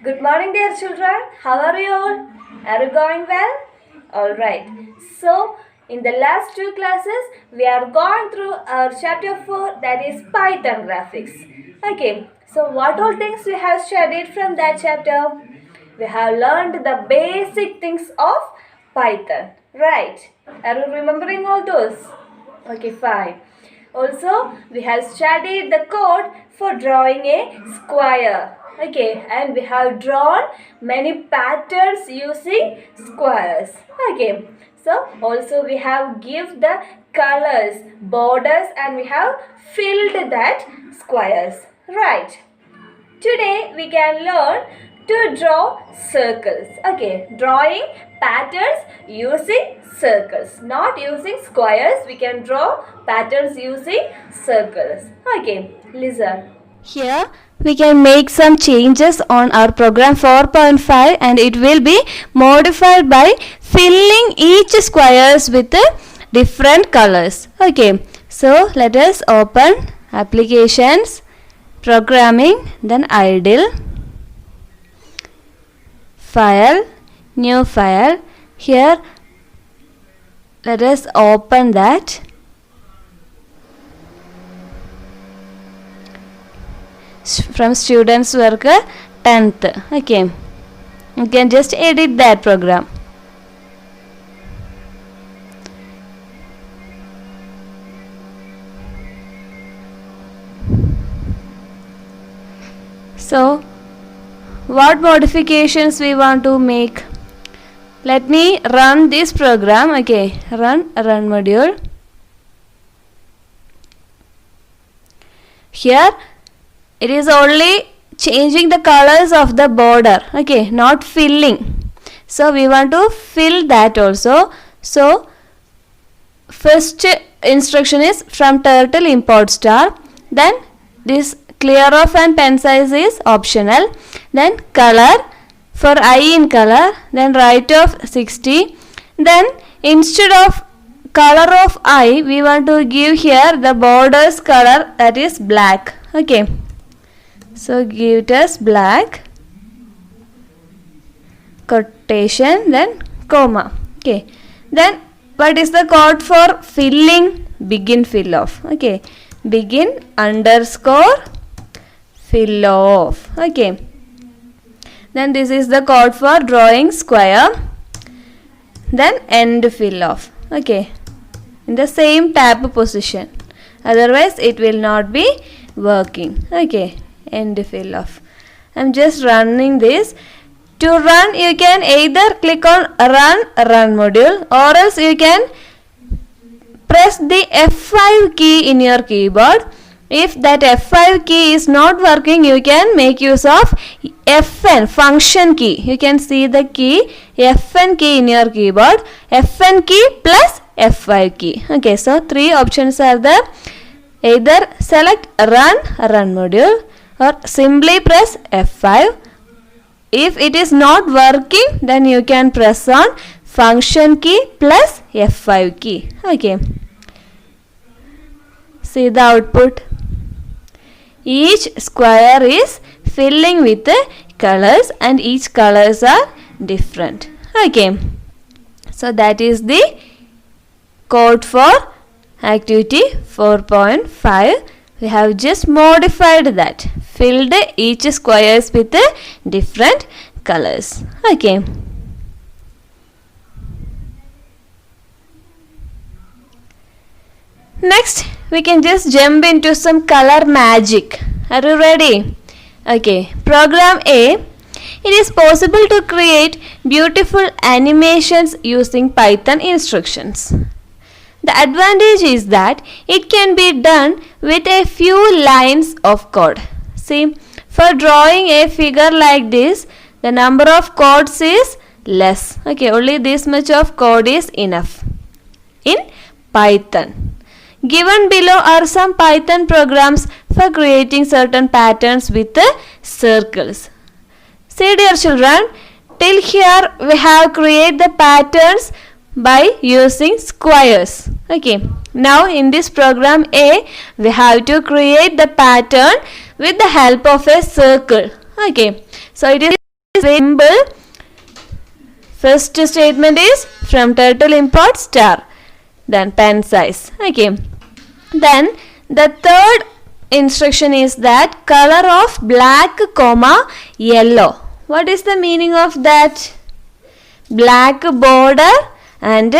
Good morning, dear children. How are you all? Are you going well? Alright. So, in the last two classes, we are going through our chapter 4, that is Python graphics. Okay. So, what all things we have studied from that chapter? We have learned the basic things of Python. Right. Are you remembering all those? Okay, fine. Also, we have studied the code for drawing a square. Okay, and we have drawn many patterns using squares. Okay, so also we have give the colors, borders, and we have filled that squares. Right. Today we can learn to draw circles. Okay, drawing patterns using circles, not using squares. We can draw patterns using circles. Okay, listen. Here we can make some changes on our program 4.5 and it will be modified by filling each squares with different colors. Okay, so let us open applications, programming, then idle, file, new file. Here let us open that. From students work 10th. Okay, you can just edit that program. So what modifications we want to make? Let me run this program. Okay, run module. Here it is only changing the colors of the border. Okay, not filling. So we want to fill that also. So first instruction is from turtle import star. Then this clear of and pen size is optional. Then color for I in color. Then right of 60. Then instead of color of I, we want to give here the borders color, that is black. Okay. So give it as black, quotation, then comma. Okay. Then what is the code for filling? Begin fill off. Okay. Begin underscore fill off. Okay. Then this is the code for drawing square. Then end fill off. Okay. In the same tab position. Otherwise it will not be working. Okay. End fill off. I'm just running this. To run, you can either click on run module, or else you can press the F5 key in your keyboard. If that F5 key is not working, you can make use of Fn function key. You can see the key Fn key in your keyboard. Fn key plus F5 key. Okay, so three options are there. Either select run module, or simply press F5. If it is not working, then you can press on function key plus F5 key. Okay. See the output. Each square is filling with colors and each colors are different. Okay. So that is the code for activity 4.5. We have just modified that. Filled each squares with different colors. Okay. Next, we can just jump into some color magic. Are you ready? Okay. Program A. It is possible to create beautiful animations using Python instructions. The advantage is that it can be done with a few lines of code. See, for drawing a figure like this, the number of codes is less. Okay, only this much of code is enough in Python. Given below are some Python programs for creating certain patterns with circles. See, dear children, till here we have created the patterns by using squares. Okay, now in this program A, we have to create the pattern with the help of a circle. Okay, so it is symbol. First statement is from turtle import star. Then pen size. Okay. Then the third instruction is that color of black comma yellow. What is the meaning of that? Black border and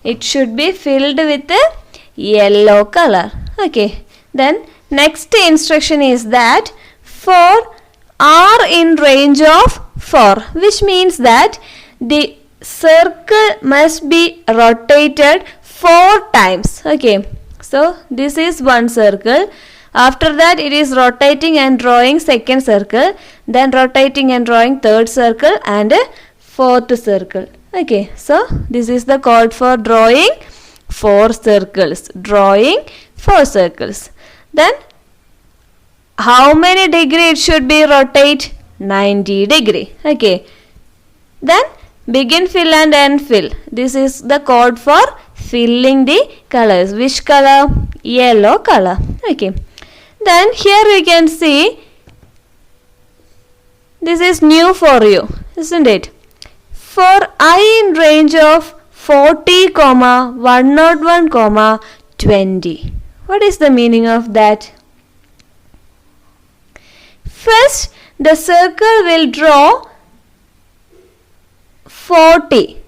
it should be filled with a yellow color. Okay. Then next instruction is that for are in range of 4, which means that the circle must be rotated 4 times. Okay. So this is one circle. After that it is rotating and drawing second circle, then rotating and drawing third circle and fourth circle. Okay, so this is the code for drawing 4 circles. Drawing 4 circles. Then how many degree it should be rotate? 90 degree. Okay. Then begin fill and end fill. This is the code for filling the colors. Which color? Yellow color. Okay. Then here we can see this is new for you, isn't it? For I in range of 40, 101, 20. What is the meaning of that? First, the circle will draw 40.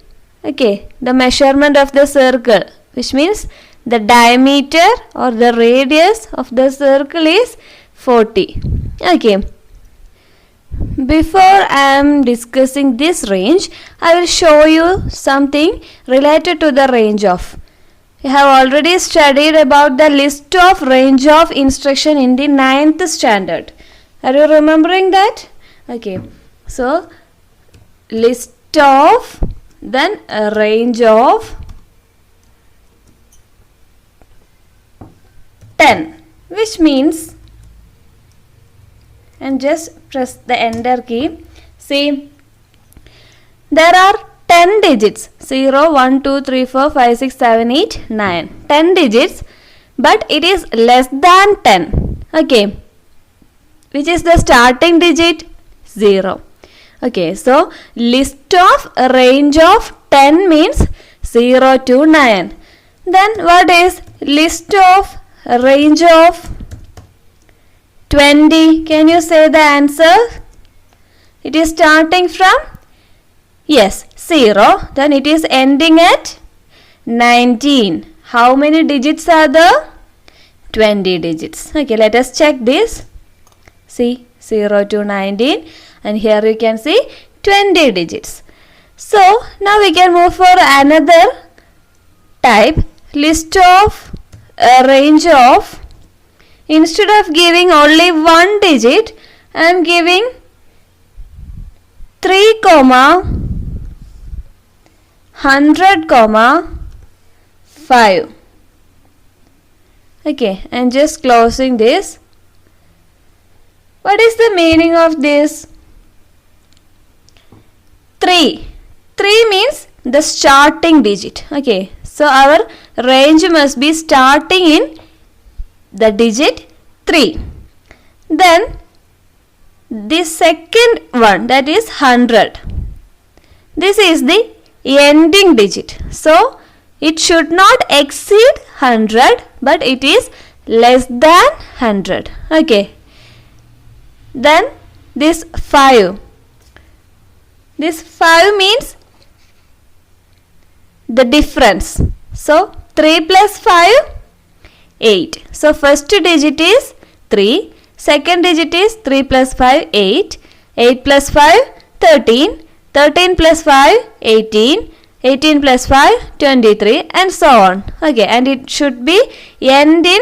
Okay, the measurement of the circle, which means the diameter or the radius of the circle is 40. Okay. Before I am discussing this range, I will show you something related to the range of. You have already studied about the list of range of instruction in the 9th standard. Are you remembering that? Okay. So, list of, then a range of 10, which means, and just press the enter key. See, there are 10 digits, 0, 1, 2, 3, 4, 5, 6, 7, 8, 9. 10 digits, but it is less than 10. Okay. Which is the starting digit? 0. Okay, so list of range of 10 means 0 to 9. Then what is list of range of 20? Can you say the answer? It is starting from, yes, 0. Then it is ending at 19. How many digits are there? 20 digits. Okay, let us check this. See, 0 to 19. And here you can see 20 digits. So, now we can move for another type. List of range of. Instead of giving only one digit, I am giving 3, 100, 5. Okay, I am just closing this. What is the meaning of this? 3. 3 means the starting digit. Okay, so our range must be starting in the digit 3. Then the second one, that is 100. This is the ending digit. So it should not exceed 100, but it is less than 100. Okay. Then this 5. This 5 means the difference. So 3 plus 5, 8. So first digit is 3. Second digit is 3 plus 5, 8. 8 plus 5, 13. 13 plus 5, 18. 18 plus 5, 23, and so on. Okay, and it should be end in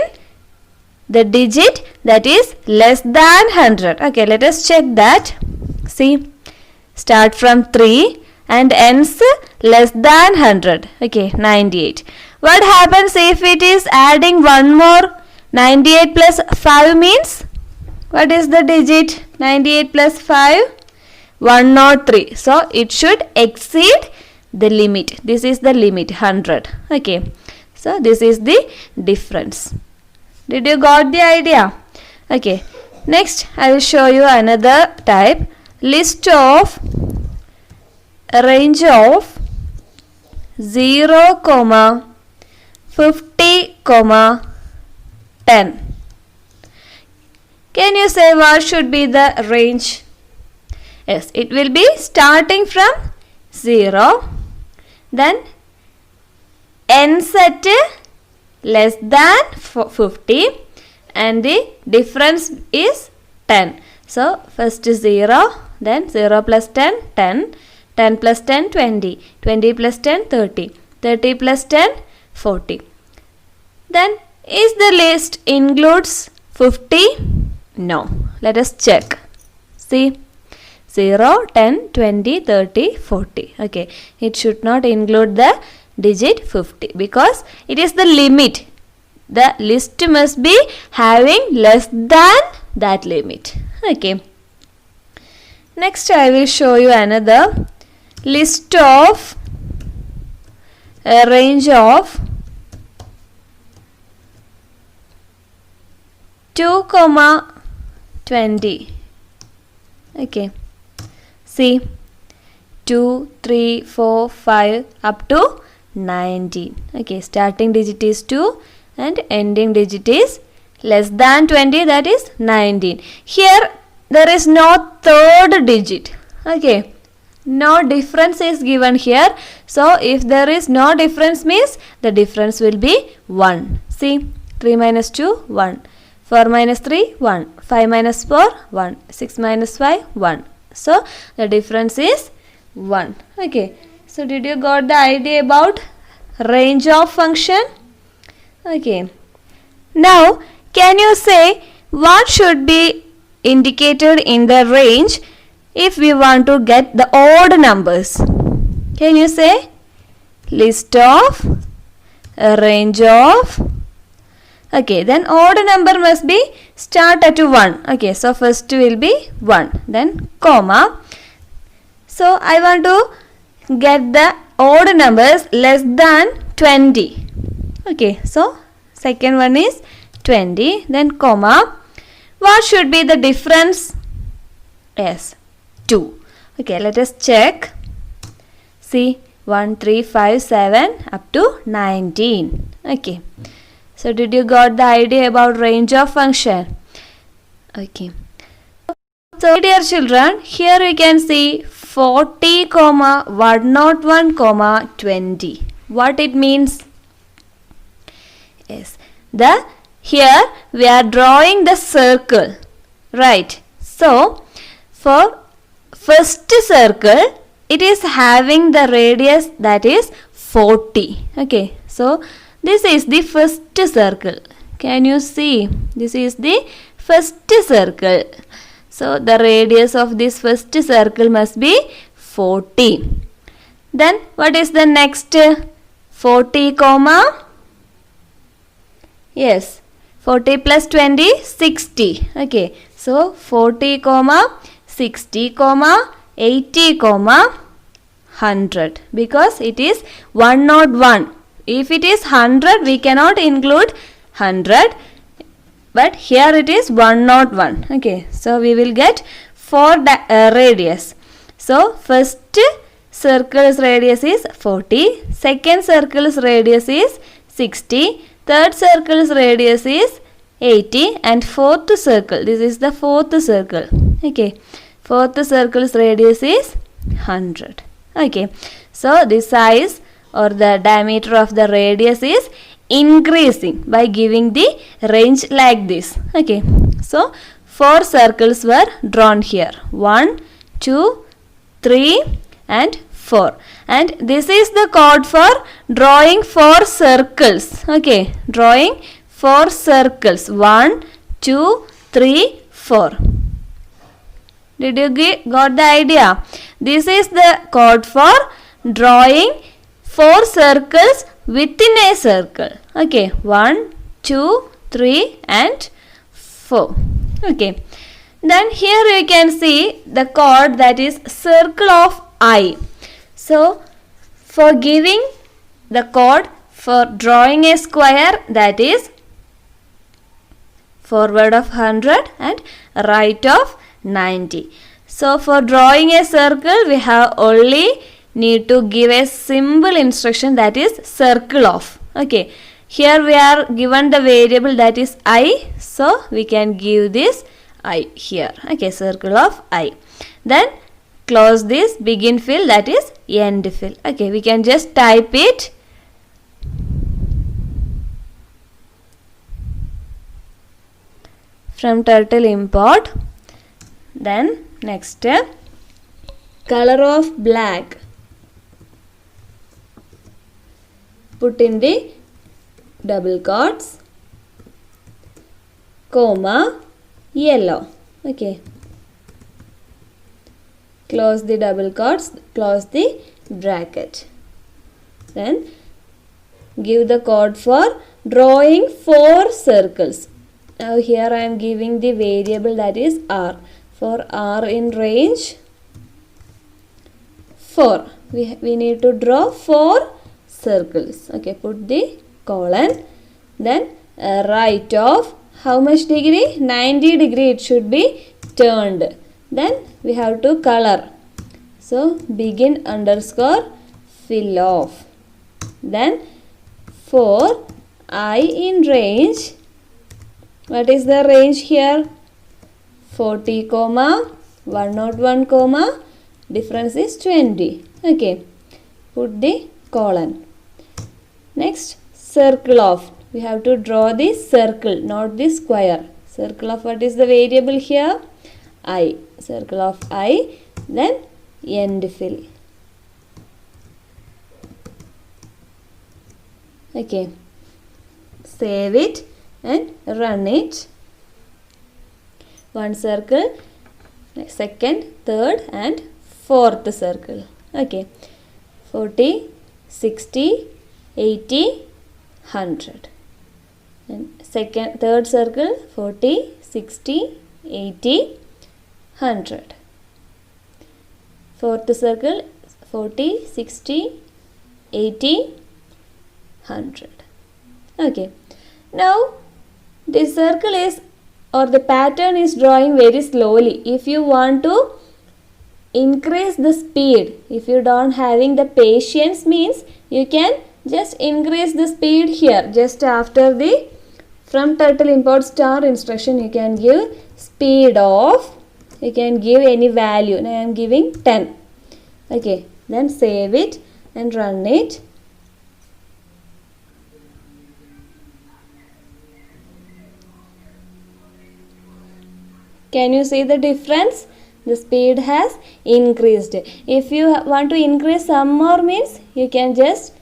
the digit that is less than 100. Okay, let us check that. See, start from 3 and ends less than 100. Okay, 98. What happens if it is adding one more? 98 plus 5 means, what is the digit? 98 plus 5? 103. So, it should exceed the limit. This is the limit, 100. Okay, so this is the difference. Did you got the idea? Okay, next I will show you another type. List of range of 0, 50, 10. Can you say what should be the range? Yes, it will be starting from 0, then ends at less than 50 and the difference is 10. So first 0, then 0 plus 10, 10, 10 plus 10, 20, 20 plus 10, 30, 30 plus 10, 40. Then is the list includes 50? No. Let us check. See, 0, 10, 20, 30, 40. Okay, it should not include the digit 50 because it is the limit. The list must be having less than that limit. Okay. Next I will show you another list of a range of 2, 20. Okay. See, 2, 3, 4, 5 up to 19. Okay, starting digit is 2 and ending digit is less than 20, that is 19. Here there is no third digit. Okay, no difference is given here. So if there is no difference means the difference will be 1. See, 3 minus 2, 1. 4 minus 3, 1. 5 minus 4, 1. 6 minus 5, 1. So the difference is 1. Okay. So did you got the idea about range of function? Okay. Now can you say what should be indicated in the range if we want to get the odd numbers? Can you say list of a range of? Okay, then odd number must be start at 1. Okay, so first will be 1, then comma. So I want to get the odd numbers less than 20. Okay, so second one is 20, then comma. What should be the difference? Yes, 2. Okay, let us check. See, 1, 3, 5, 7 up to 19. Okay. So did you got the idea about range of function? Okay. So dear children, here we can see 40, 101, 20. What it means? Yes. Here we are drawing the circle. Right. So for first circle, it is having the radius that is 40. Okay. So this is the first circle. Can you see? This is the first circle. So the radius of this first circle must be 40. Then what is the next? 40, comma? Yes. 40 plus 20, 60. Okay. So 40, 60, 80, 100. Because it is 101. If it is 100, we cannot include 100. But here it is 101. Okay. So we will get 4 radius. So first circle's radius is 40. Second circle's radius is 60. Third circle's radius is 80. And fourth circle. This is the fourth circle. Okay. Fourth circle's radius is 100. Okay. So the size or the diameter of the radius is increasing by giving the range like this. Okay. So 4 circles were drawn here. 1, 2, 3 and 4. And this is the code for drawing 4 circles. Okay. Drawing 4 circles. 1, 2, 3, 4. Did you got the idea? This is the code for drawing 4 circles within a circle. Okay. 1, 2, 3 and 4. Okay. Then here you can see the chord that is circle of I. So for giving the chord for drawing a square, that is forward of 100 and right of 90. So for drawing a circle we have only need to give a simple instruction, that is circle of. Okay, here we are given the variable that is I, so we can give this I here. Okay, circle of I. Then close this begin fill, that is end fill. Okay, we can just type it. From turtle import. Then next step, color of black, put in the double quotes, comma, yellow. Okay, close the double quotes, close the bracket. Then give the code for drawing 4 circles. Now here I am giving the variable that is R. For R in range 4, we need to draw 4 circles. Okay, put the colon. Then right of how much degree? 90 degree it should be turned. Then we have to color. So begin underscore fill off. Then for I in range, what is the range here? 40, 101, difference is 20. Okay, put the colon. Next, circle of. We have to draw the circle, not the square. Circle of what is the variable here? I. Circle of I. Then end fill. Okay, save it and run it. One circle, second, third and fourth circle. Okay, 40, 60, 80, 100. And third circle, 40, 60, 80, 100. Fourth circle, 40, 60, 80, 100. Okay, now this circle is, or the pattern is drawing very slowly. If you want to increase the speed, if you don't having the patience, means you can just increase the speed here. Just after the from turtle import star instruction, you can give speed of, you can give any value. Now I am giving 10. Okay, then save it and run it. Can you see the difference? The speed has increased. If you want to increase some more, means you can just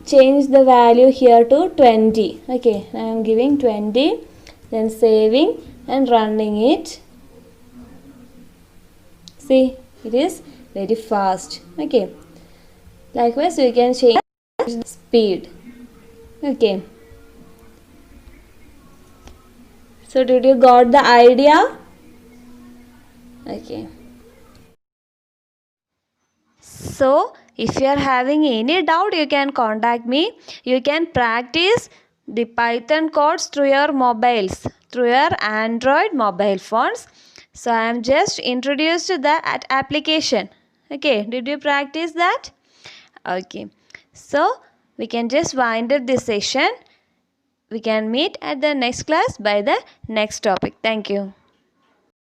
change the value here to 20. Okay, I am giving 20, then saving and running it. See, it is very fast. Okay, likewise you can change the speed. Okay, so did you got the idea? Okay, so if you are having any doubt, you can contact me. You can practice the Python codes through your mobiles, through your Android mobile phones. So I am just introduced to that application. Okay, did you practice that? Okay, so we can just wind up this session. We can meet at the next class by the next topic. Thank you.